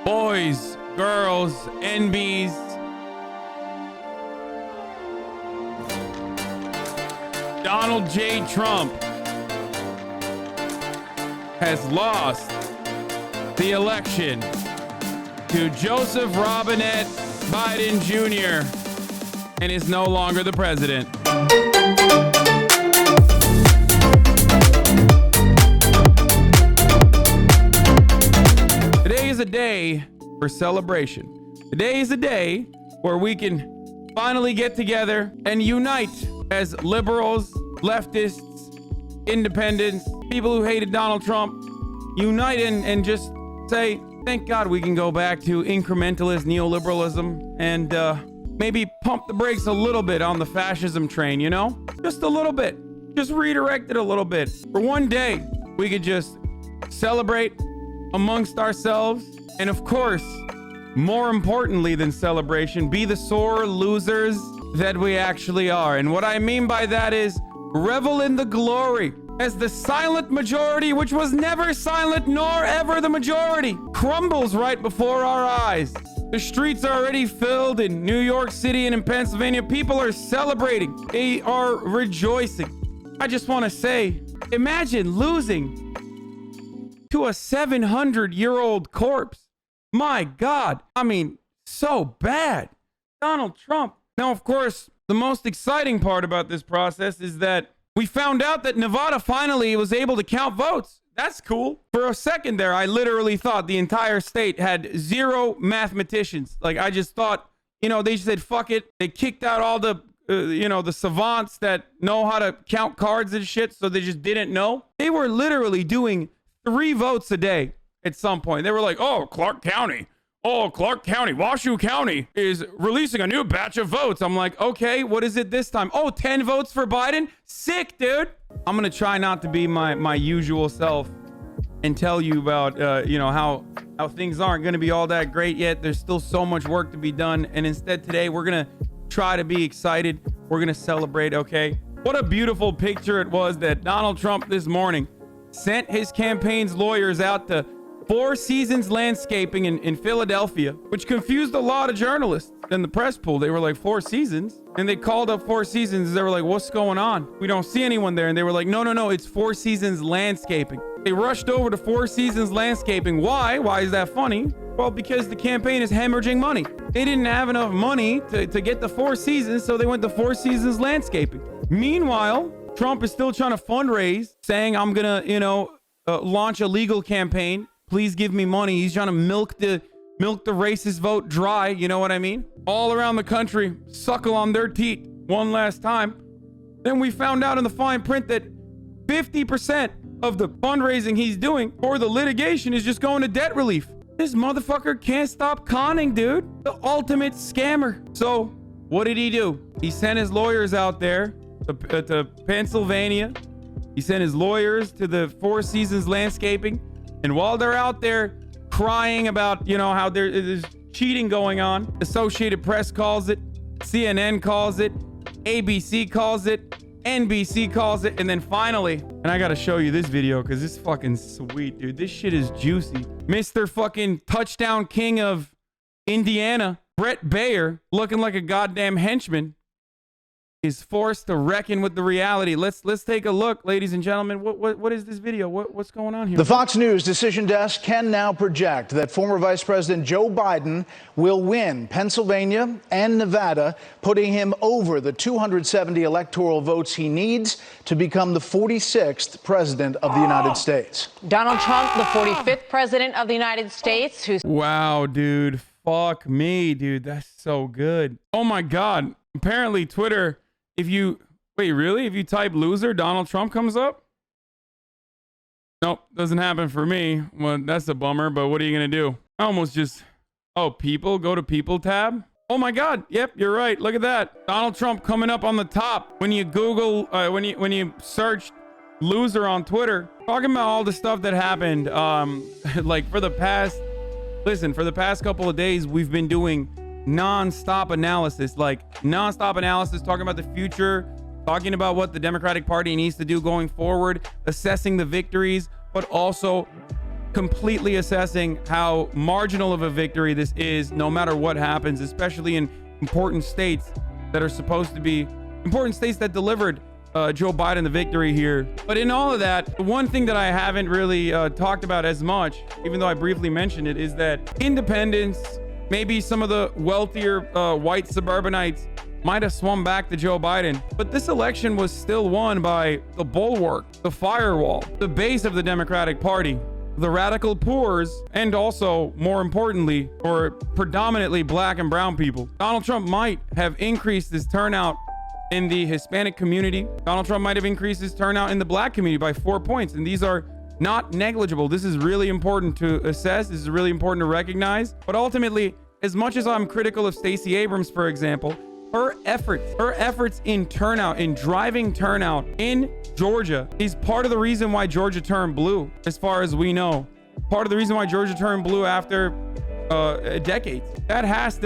boys, girls, NBs, Donald J. Trump has lost the election to Joseph Robinette Biden Jr. and is no longer the president. Today is a day for celebration. Today is a day where we can finally get together and unite as liberals, leftists, independents, people who hated Donald Trump, unite and just say, thank God we can go back to incrementalist neoliberalism and maybe pump the brakes a little bit on the fascism train, you know? Just a little bit. Just redirect it a little bit. For one day, we could just celebrate amongst ourselves. And of course, more importantly than celebration, be the sore losers that we actually are. And what I mean by that is revel in the glory as the silent majority, which was never silent nor ever the majority, crumbles right before our eyes. The streets are already filled in New York City and in Pennsylvania. People are celebrating. They are rejoicing. I just want to say, imagine losing to a 700-year-old corpse. My God. I mean, so bad. Donald Trump. Now, of course, the most exciting part about this process is that we found out that Nevada finally was able to count votes. That's cool. For a second there, I literally thought the entire state had zero mathematicians. Like, I just thought, you know, they said, fuck it. They kicked out all the, the savants that know how to count cards and shit, so they just didn't know. They were literally doing 3 votes a day at some point. They were like, oh, Clark County, Washoe County is releasing a new batch of votes. I'm like, okay, what is it this time? Oh, 10 votes for Biden? Sick, dude. I'm going to try not to be my usual self and tell you about, how things aren't going to be all that great yet. There's still so much work to be done. And instead today, we're going to try to be excited. We're going to celebrate, okay? What a beautiful picture it was that Donald Trump this morning sent his campaign's lawyers out to Four Seasons Landscaping in Philadelphia, which confused a lot of journalists in the press pool. They were like, 4 Seasons? And they called up Four Seasons. They were like, what's going on? We don't see anyone there. And they were like, no, it's Four Seasons Landscaping. They rushed over to Four Seasons Landscaping. Why? Why is that funny? Well, because the campaign is hemorrhaging money. They didn't have enough money to get the Four Seasons, so they went to Four Seasons Landscaping. Meanwhile, Trump is still trying to fundraise, saying, I'm going to, launch a legal campaign. Please give me money. He's trying to milk the racist vote dry. You know what I mean? All around the country, suckle on their teat one last time. Then we found out in the fine print that 50% of the fundraising he's doing for the litigation is just going to debt relief. This motherfucker can't stop conning, dude. The ultimate scammer. So what did he do? He sent his lawyers out there to Pennsylvania. He sent his lawyers to the Four Seasons Landscaping. And while they're out there crying about, how there's cheating going on, Associated Press calls it, CNN calls it, ABC calls it, NBC calls it, and then finally, and I gotta show you this video because this is fucking sweet, dude. This shit is juicy. Mr. fucking touchdown king of Indiana, Brett Baer, looking like a goddamn henchman, is forced to reckon with the reality. Let's take a look, ladies and gentlemen. What is this video? What's going on here? The Fox News decision desk can now project that former Vice President Joe Biden will win Pennsylvania and Nevada, putting him over the 270 electoral votes he needs to become the 46th president of the United States. Donald Trump, the 45th president of the United States, who's... Wow, dude. Fuck me, dude. That's so good. Oh my God. Apparently Twitter... If you type loser, Donald Trump comes up? Nope, doesn't happen for me. Well, that's a bummer, but what are you going to do? I almost just, people, go to people tab. Oh my God. Yep, you're right. Look at that. Donald Trump coming up on the top. When you Google, when you search loser on Twitter, talking about all the stuff that happened, like for the past couple of days, we've been doing non-stop analysis talking about the future, talking about what the Democratic Party needs to do going forward, assessing the victories, but also completely assessing how marginal of a victory this is, no matter what happens, especially in important states that are supposed to be important states that delivered Joe Biden the victory here. But in all of that, the one thing that I haven't really talked about as much, even though I briefly mentioned it, is that independents, maybe some of the wealthier white suburbanites might have swum back to Joe Biden. But this election was still won by the bulwark, the firewall, the base of the Democratic Party, the radical poors, and also, more importantly, or predominantly black and brown people. Donald Trump might have increased his turnout in the Hispanic community. Donald Trump might have increased his turnout in the black community by 4 points. And these are not negligible. This is really important to assess. This is really important to recognize. But ultimately, as much as I'm critical of Stacey Abrams, for example, her efforts in turnout, in driving turnout in Georgia is part of the reason why Georgia turned blue, as far as we know. Part of the reason why Georgia turned blue after decades. That has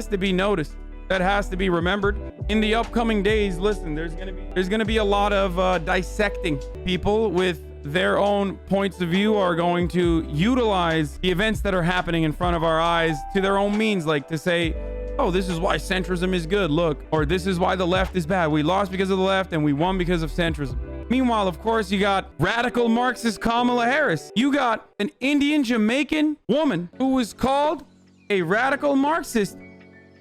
to be noticed. That has to be remembered. In the upcoming days, listen, there's gonna be a lot of dissecting. People with their own points of view are going to utilize the events that are happening in front of our eyes to their own means, like to say, oh, this is why centrism is good, look, or this is why the left is bad. We lost because of the left and we won because of centrism. Meanwhile, of course, you got radical Marxist Kamala Harris. You got an Indian Jamaican woman who was called a radical Marxist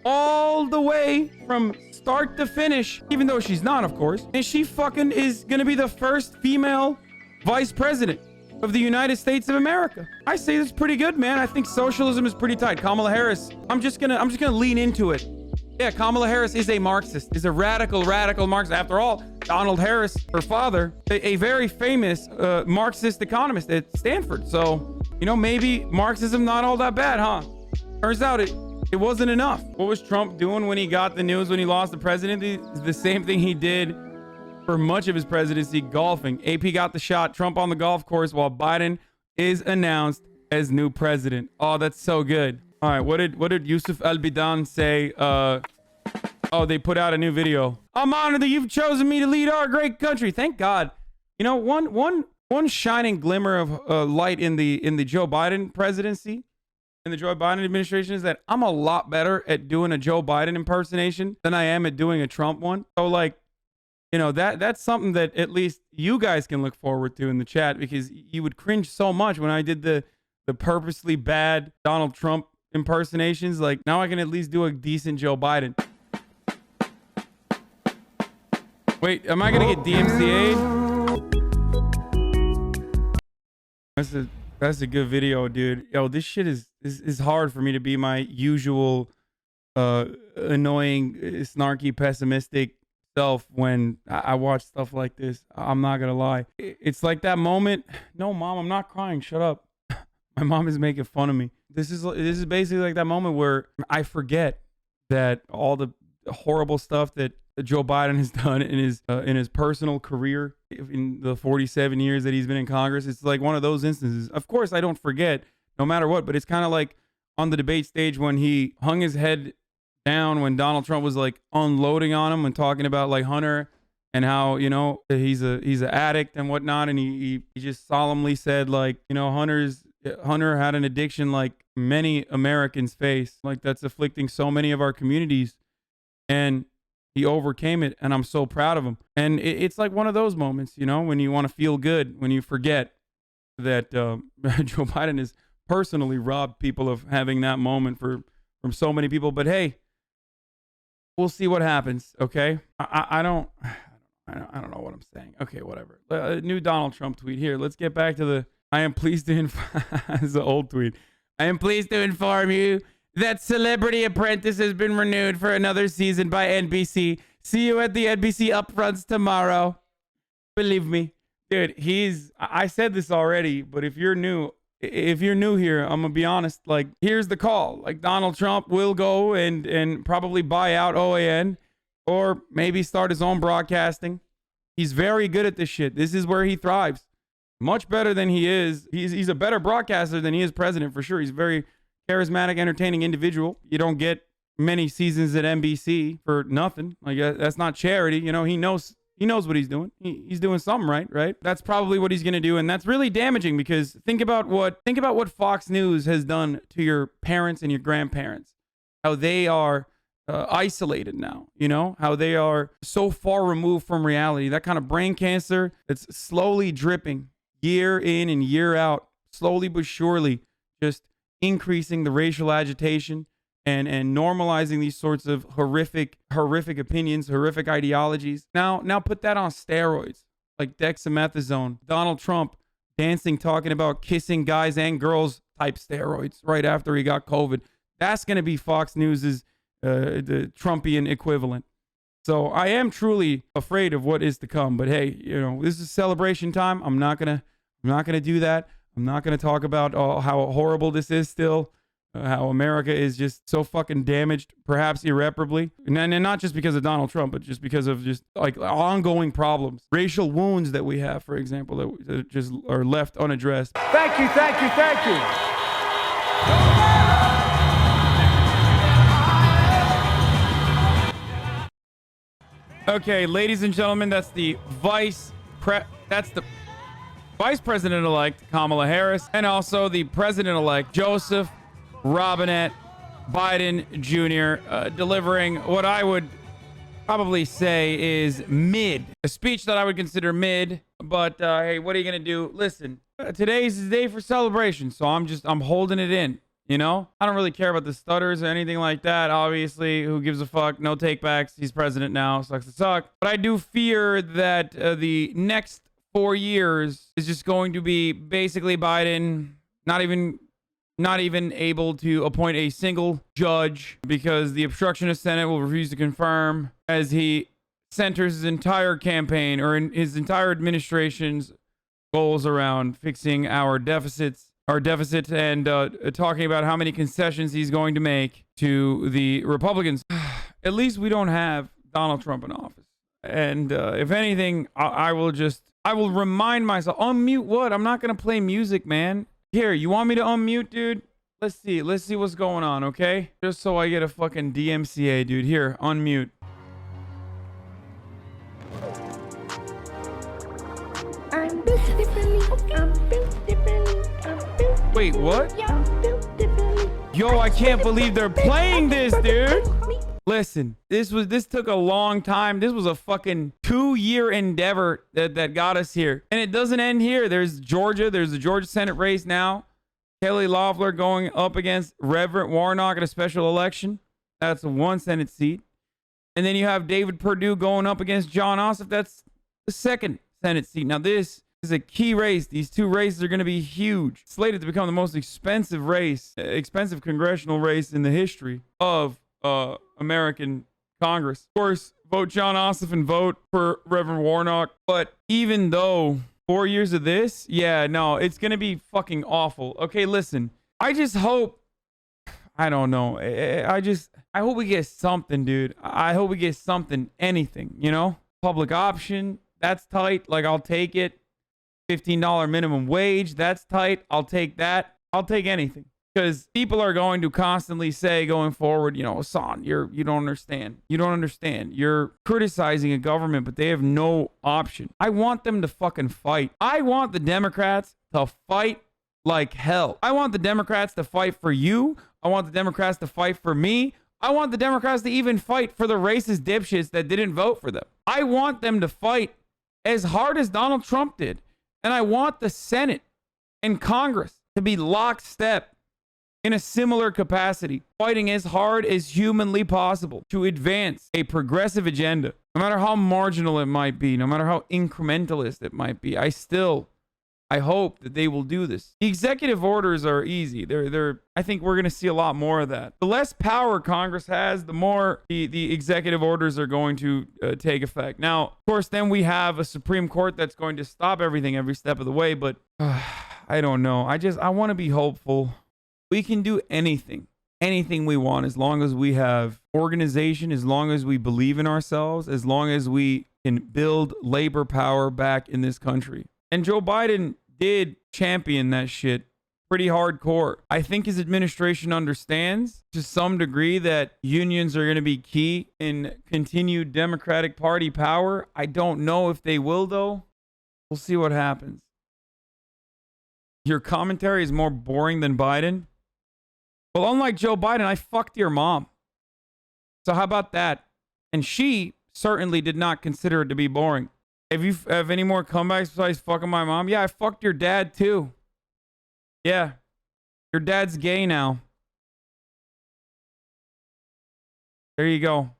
all the way from start to finish, even though she's not, of course. And she fucking is gonna be the first female vice president of the United States of America. I say this is pretty good, man. I think socialism is pretty tight. Kamala Harris, I'm just gonna lean into it. Yeah, Kamala Harris is a Marxist, is a radical Marxist. After all, Donald Harris, her father, a very famous Marxist economist at Stanford. So, you know, maybe Marxism not all that bad, huh? Turns out it wasn't enough. What was Trump doing when he got the news when he lost the presidency? The same thing he did for much of his presidency, golfing. AP got the shot, Trump on the golf course while Biden is announced as new president. Oh, that's so good. All right, what did Yusuf Al-Bidan say? Oh, they put out a new video. I'm honored that you've chosen me to lead our great country. Thank God. You know, one shining glimmer of light in the Joe Biden presidency, in the Joe Biden administration, is that I'm a lot better at doing a Joe Biden impersonation than I am at doing a Trump one. So, like, you know, that's something that at least you guys can look forward to in the chat, because you would cringe so much when I did the purposely bad Donald Trump impersonations. Like, now I can at least do a decent Joe Biden. Wait, am I gonna get DMCA'd? That's a good video, dude. Yo, this shit is hard for me to be my usual annoying, snarky, pessimistic self when I watch stuff like this. I'm not gonna lie. It's like that moment. No, Mom, I'm not crying. Shut up. My mom is making fun of me. This is basically like that moment where I forget that all the horrible stuff that Joe Biden has done in his personal career in the 47 years that he's been in Congress. It's like one of those instances. Of course, I don't forget no matter what, but it's kind of like on the debate stage when he hung his head down when Donald Trump was like unloading on him and talking about like Hunter and how, you know, he's an addict and whatnot. And he just solemnly said, like, you know, Hunter had an addiction like many Americans face, like that's afflicting so many of our communities. And he overcame it, and I'm so proud of him. And it's like one of those moments, you know, when you want to feel good, when you forget that Joe Biden has personally robbed people of having that moment from so many people. But hey, we'll see what happens. Okay, I don't know what I'm saying. Okay, whatever. New Donald Trump tweet here. Let's get back to the. I am pleased to inform. This is an old tweet. I am pleased to inform you that Celebrity Apprentice has been renewed for another season by NBC. See you at the NBC upfronts tomorrow. Believe me, dude, I said this already, but if you're new here, I'm gonna be honest, like, here's the call. Like, Donald Trump will go and probably buy out OAN or maybe start his own broadcasting. He's very good at this shit. This is where he thrives. Much better than he is. He's a better broadcaster than he is president, for sure. He's very charismatic, entertaining individual. You don't get many seasons at NBC for nothing. Like, that's not charity. You know, he knows He knows what he's doing. He's doing something right? That's probably what he's going to do. And that's really damaging because think about what Fox News has done to your parents and your grandparents. How they are isolated now, you know, how they are so far removed from reality. That kind of brain cancer that's slowly dripping year in and year out, slowly but surely, just increasing the racial agitation and normalizing these sorts of horrific opinions, horrific ideologies. Now put that on steroids, like dexamethasone. Donald Trump dancing, talking about kissing guys and girls type steroids right after he got COVID. That's going to be Fox News's the Trumpian equivalent. So I am truly afraid of what is to come. But hey, you know, this is celebration time. I'm not gonna do that. I'm not gonna talk about how horrible this is still. How America is just so fucking damaged, perhaps irreparably. And not just because of Donald Trump, but just because of just like ongoing problems. Racial wounds that we have, for example, that just are left unaddressed. Thank you, thank you, thank you. Okay, ladies and gentlemen, that's the vice president-elect Kamala Harris, and also the president-elect Joseph Robinette Biden Jr. Delivering what I would probably say is mid. A speech that I would consider mid, but hey, what are you gonna do? Listen, today's the day for celebration, so I'm holding it in. You know, I don't really care about the stutters or anything like that. Obviously, who gives a fuck? No takebacks. He's president now. Sucks to suck. But I do fear that the next 4 years is just going to be basically Biden not even able to appoint a single judge because the obstructionist Senate will refuse to confirm, as he centers his entire campaign or in his entire administration's goals around fixing our deficit and talking about how many concessions he's going to make to the Republicans. At least we don't have Donald Trump in office. And if anything, I will remind myself, unmute what? I'm not going to play music, man. Here, you want me to unmute, dude? Let's see what's going on, okay? Just so I get a fucking DMCA, dude. Here, unmute. I'm built differently. I'm built differently. I'm built. Wait, what? Yeah, I'm built differently. Yo, I can't believe they're playing this, dude. Listen, this took a long time. This was a fucking 2-year endeavor that got us here. And it doesn't end here. There's Georgia. There's the Georgia Senate race now. Kelly Loeffler going up against Reverend Warnock in a special election. That's 1 Senate seat. And then you have David Perdue going up against John Ossoff. That's the 2nd Senate seat. Now, this is a key race. These 2 races are going to be huge. Slated to become the most expensive congressional race in the history of American Congress. Of course, vote John Ossoff and vote for Reverend Warnock. But even though 4 years of this, yeah, no, it's going to be fucking awful. Okay, listen, I just hope, I don't know. I hope we get something, dude. I hope we get something, anything, you know? Public option, that's tight. Like, I'll take it. $15 minimum wage, that's tight. I'll take that. I'll take anything. Because people are going to constantly say going forward, you know, Hasan, you don't understand. You don't understand. You're criticizing a government, but they have no option. I want them to fucking fight. I want the Democrats to fight like hell. I want the Democrats to fight for you. I want the Democrats to fight for me. I want the Democrats to even fight for the racist dipshits that didn't vote for them. I want them to fight as hard as Donald Trump did. And I want the Senate and Congress to be lockstep in a similar capacity, fighting as hard as humanly possible to advance a progressive agenda, no matter how marginal it might be, no matter how incrementalist it might be. I hope that they will do this. The executive orders are easy. I think we're going to see a lot more of that. The less power Congress has, the more the executive orders are going to take effect. Now, of course, then we have a Supreme Court that's going to stop everything every step of the way, but I don't know. I want to be hopeful. We can do anything we want as long as we have organization, as long as we believe in ourselves, as long as we can build labor power back in this country. And Joe Biden did champion that shit pretty hardcore. I think his administration understands to some degree that unions are going to be key in continued Democratic Party power. I don't know if they will, though. We'll see what happens. Your commentary is more boring than Biden. Well, unlike Joe Biden, I fucked your mom. So how about that? And she certainly did not consider it to be boring. Have you have any more comebacks besides fucking my mom? Yeah, I fucked your dad too. Yeah. Your dad's gay now. There you go.